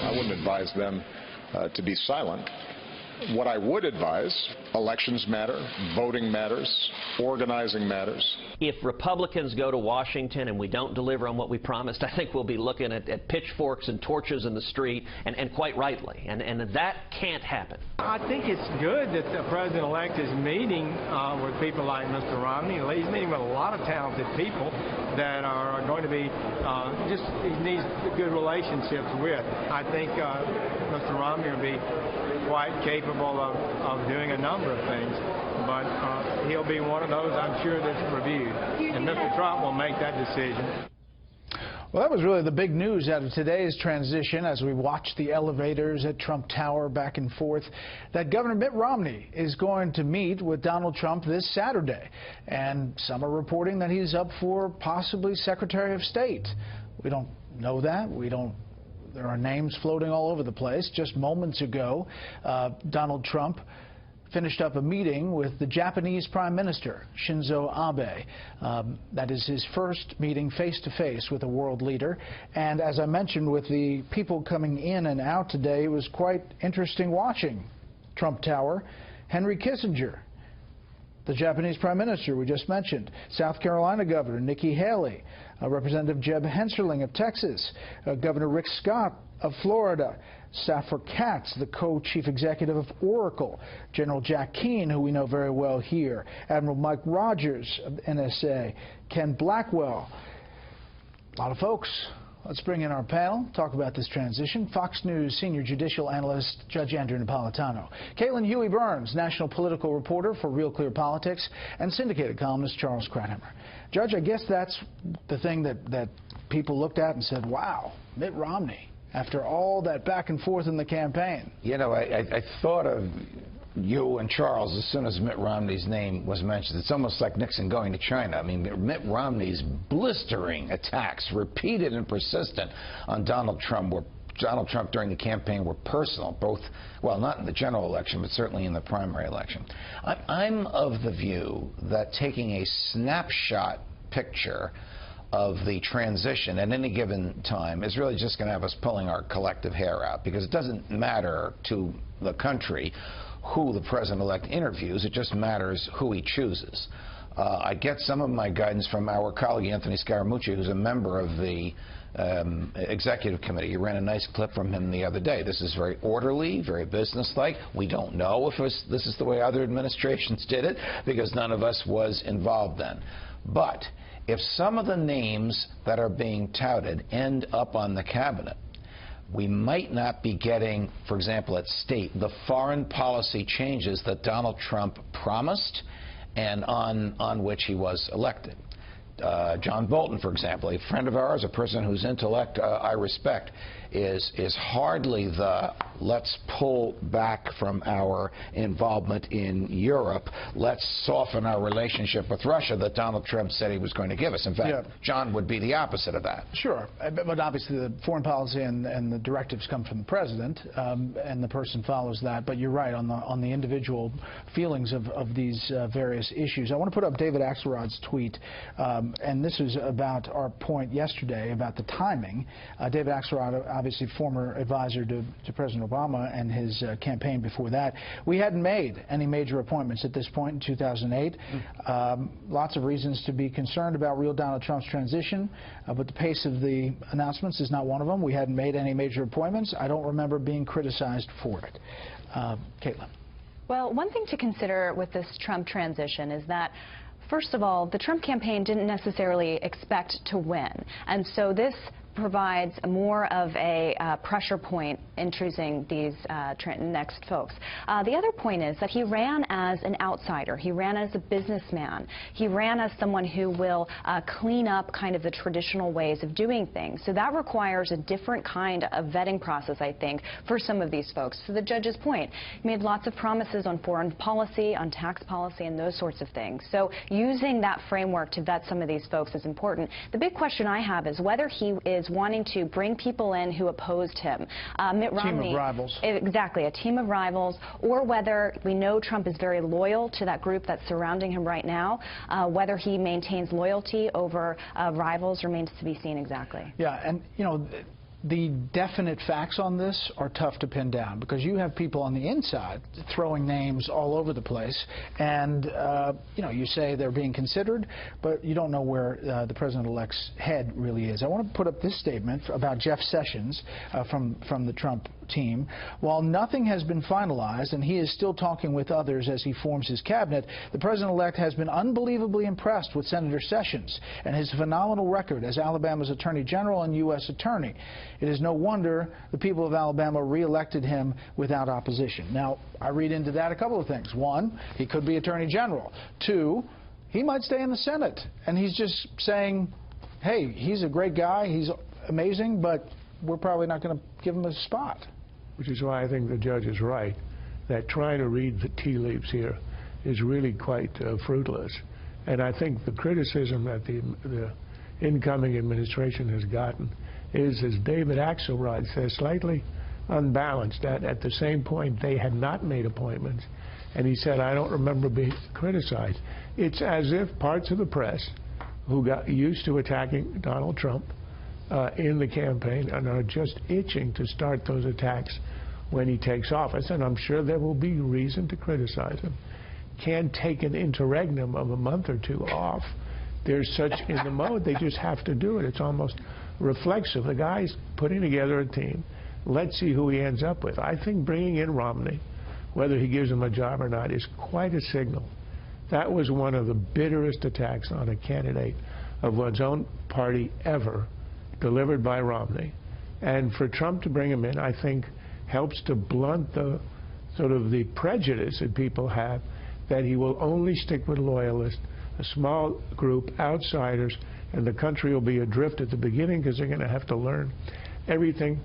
I wouldn't advise them to be silent. What I would advise, elections matter, voting matters, organizing matters. If Republicans go to Washington and we don't deliver on what we promised, I think we'll be looking at pitchforks and torches in the street, and quite rightly. And that can't happen. I think it's good that the president-elect is meeting with people like Mr. Romney. He's meeting with a lot of talented people that are going to be he needs good relationships with. I think Mr. Romney will be quite capable of doing a number of things, but he'll be one of those, I'm sure, that's reviewed. And Mr. Trump will make that decision. Well, that was really the big news out of today's transition as we watched the elevators at Trump Tower back and forth, that Governor Mitt Romney is going to meet with Donald Trump this Saturday. And some are reporting that he's up for possibly Secretary of State. We don't know that. There are names floating all over the place. Just moments ago, Donald Trump finished up a meeting with the Japanese Prime Minister, Shinzo Abe. That is his first meeting face-to-face with a world leader. And as I mentioned, with the people coming in and out today, it was quite interesting watching Trump Tower. Henry Kissinger, the Japanese Prime Minister we just mentioned, South Carolina Governor Nikki Haley, Representative Jeb Hensarling of Texas, Governor Rick Scott of Florida, Safra Katz, the co-chief executive of Oracle, General Jack Keane, who we know very well here, Admiral Mike Rogers of NSA, Ken Blackwell. A lot of folks. Let's bring in our panel, talk about this transition. Fox News senior judicial analyst Judge Andrew Napolitano, Caitlin Huey-Burns, national political reporter for Real Clear Politics, and syndicated columnist Charles Krauthammer. Judge, I guess that's the thing that people looked at and said, wow, Mitt Romney, after all that back and forth in the campaign. You know, I thought of you and Charles as soon as Mitt Romney's name was mentioned. It's almost like Nixon going to China. I mean, Mitt Romney's blistering attacks, repeated and persistent, on Donald Trump during the campaign were personal, both, well, not in the general election, but certainly in the primary election. I'm of the view that taking a snapshot picture of the transition at any given time is really just going to have us pulling our collective hair out, because it doesn't matter to the country who the president-elect interviews. It just matters who he chooses. I get some of my guidance from our colleague Anthony Scaramucci, who's a member of the executive committee. You ran a nice clip from him the other day. This is very orderly, very businesslike. We don't know if this is the way other administrations did it, because none of us was involved then. But if some of the names that are being touted end up on the cabinet, we might not be getting, for example, at state, the foreign policy changes that Donald Trump promised and on which he was elected. John Bolton, for example, a friend of ours, a person whose intellect I respect, is hardly the let's pull back from our involvement in Europe, let's soften our relationship with Russia that Donald Trump said he was going to give us. In fact, John would be the opposite of that. Sure, but obviously the foreign policy and the directives come from the president, and the person follows that. But you're right on the individual feelings of these various issues. I want to put up David Axelrod's tweet, and this is about our point yesterday about the timing. David Axelrod, obviously former advisor to President Obama and his campaign before that. We hadn't made any major appointments at this point in 2008. Lots of reasons to be concerned about real Donald Trump's transition, but the pace of the announcements is not one of them. We hadn't made any major appointments. I don't remember being criticized for it. Caitlin. Well, one thing to consider with this Trump transition is that, first of all, the Trump campaign didn't necessarily expect to win, and so this provides more of a pressure point in choosing these next folks. The other point is that he ran as an outsider. He ran as a businessman. He ran as someone who will clean up kind of the traditional ways of doing things. So that requires a different kind of vetting process, I think, for some of these folks. To the judge's point, he made lots of promises on foreign policy, on tax policy, and those sorts of things. So using that framework to vet some of these folks is important. The big question I have is whether he is wanting to bring people in who opposed him. Mitt Romney, team of rivals. Exactly, a team of rivals, or whether we know Trump is very loyal to that group that's surrounding him right now. Whether he maintains loyalty over rivals remains to be seen exactly. Yeah, and you know, the definite facts on this are tough to pin down because you have people on the inside throwing names all over the place, and you know, you say they're being considered, but you don't know where the president-elect's head really is. I want to put up this statement about Jeff Sessions from the Trump team. While nothing has been finalized and he is still talking with others as he forms his cabinet, the president-elect has been unbelievably impressed with Senator Sessions and his phenomenal record as Alabama's Attorney General and U.S. Attorney. It is no wonder the people of Alabama re-elected him without opposition. Now, I read into that a couple of things. One, he could be Attorney General. Two, he might stay in the Senate. And he's just saying, hey, he's a great guy, he's amazing, but we're probably not going to give him a spot. Which is why I think the judge is right, that trying to read the tea leaves here is really quite fruitless. And I think the criticism that the incoming administration has gotten is, as David Axelrod says, slightly unbalanced. That at the same point they had not made appointments, and he said, I don't remember being criticized. It's as if parts of the press who got used to attacking Donald Trump in the campaign and are just itching to start those attacks when he takes office, and I'm sure there will be reason to criticize him, can take an interregnum of a month or two off. They're such in the mode, they just have to do it. It's almost reflexive. The guy's putting together a team. Let's see who he ends up with. I think bringing in Romney, whether he gives him a job or not, is quite a signal. That was one of the bitterest attacks on a candidate of one's own party ever, delivered by Romney. And for Trump to bring him in, I think, helps to blunt the sort of the prejudice that people have that he will only stick with loyalists, a small group, outsiders, and the country will be adrift at the beginning because they're going to have to learn everything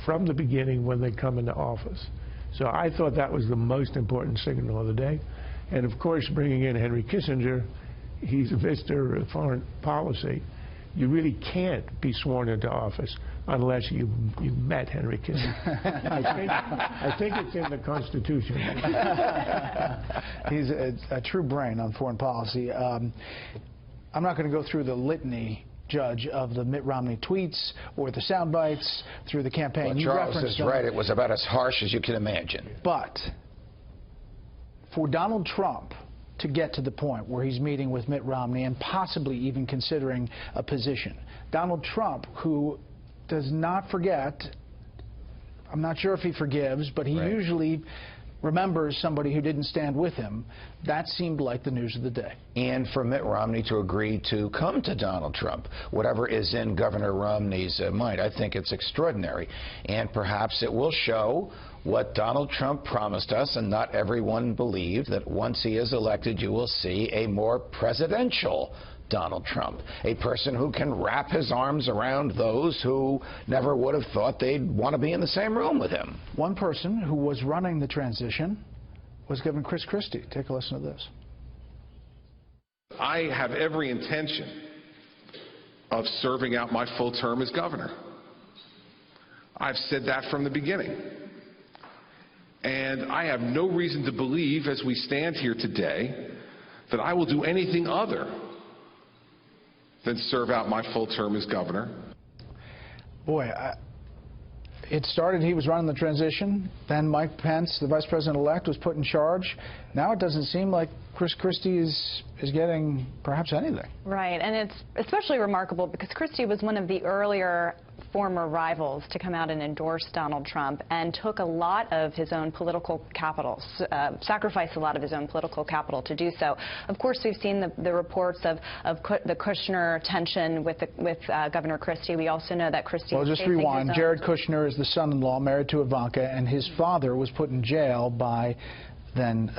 from the beginning when they come into office. So I thought that was the most important signal of the day. And of course, bringing in Henry Kissinger, he's a visitor of foreign policy. You really can't be sworn into office unless you met Henry Kissinger. I think it's in the Constitution. He's a true brain on foreign policy. I'm not going to go through the litany, Judge, of the Mitt Romney tweets or the sound bites through the campaign. Well, Charles is right. It was about as harsh as you can imagine. But for Donald Trump to get to the point where he's meeting with Mitt Romney and possibly even considering a position, Donald Trump, who does not forget, I'm not sure if he forgives, but he usually remembers somebody who didn't stand with him, that seemed like the news of the day. And for Mitt Romney to agree to come to Donald Trump, whatever is in Governor Romney's mind, I think it's extraordinary. And perhaps it will show what Donald Trump promised us, and not everyone believed, that once he is elected, you will see a more presidential Donald Trump, a person who can wrap his arms around those who never would have thought they'd want to be in the same room with him. One person who was running the transition was Governor Chris Christie. Take a listen to this. I have every intention of serving out my full term as governor. I've said that from the beginning. And I have no reason to believe, as we stand here today, that I will do anything other than serve out my full term as governor. Boy, it started, he was running the transition, then Mike Pence, the vice president-elect, was put in charge. Now it doesn't seem like Chris Christie is getting perhaps anything. Right, and it's especially remarkable because Christie was one of the earlier former rivals to come out and endorse Donald Trump and took a lot of his own political capital, sacrificed a lot of his own political capital to do so. Of course, we've seen the reports of the Kushner tension with Governor Christie. We also know that Christie Well, just rewind. Jared Kushner is the son-in-law married to Ivanka, and his father was put in jail by then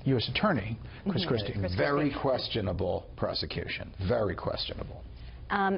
U.S. Attorney Chris Christie. Very questionable prosecution. Very questionable.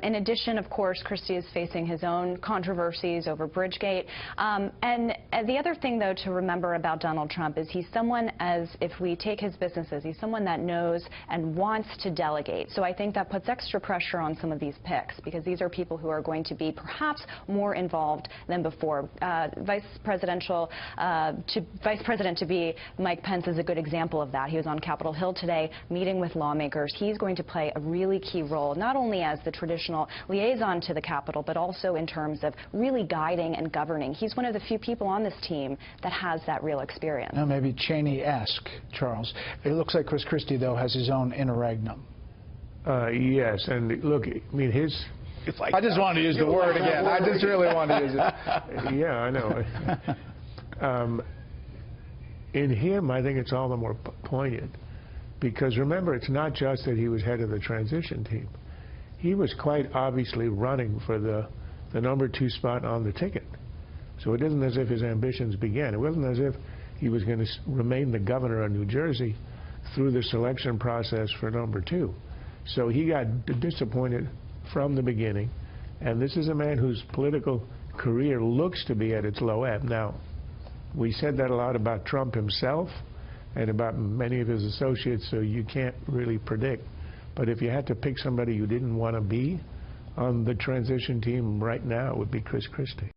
In addition, of course, Christie is facing his own controversies over Bridgegate. And the other thing, though, to remember about Donald Trump is he's someone, as if we take his businesses, he's someone that knows and wants to delegate. So I think that puts extra pressure on some of these picks because these are people who are going to be perhaps more involved than before. Vice President-to-be Mike Pence is a good example of that. He was on Capitol Hill today meeting with lawmakers. He's going to play a really key role, not only as the traditional liaison to the Capitol, but also in terms of really guiding and governing. He's one of the few people on this team that has that real experience. Now, maybe Cheney-esque, Charles. It looks like Chris Christie, though, has his own interregnum. Yes, and look, I mean, his... I just wanted to use the word again. I just really wanted to use it. Yeah, I know. In him, I think it's all the more poignant. Because remember, it's not just that he was head of the transition team. He was quite obviously running for the #2 spot on the ticket. So it isn't as if his ambitions began. It wasn't as if he was going to remain the governor of New Jersey through the selection process for #2. So he got disappointed from the beginning. And this is a man whose political career looks to be at its low ebb. Now, we said that a lot about Trump himself and about many of his associates, so you can't really predict. But if you had to pick somebody you didn't want to be on the transition team right now, it would be Chris Christie.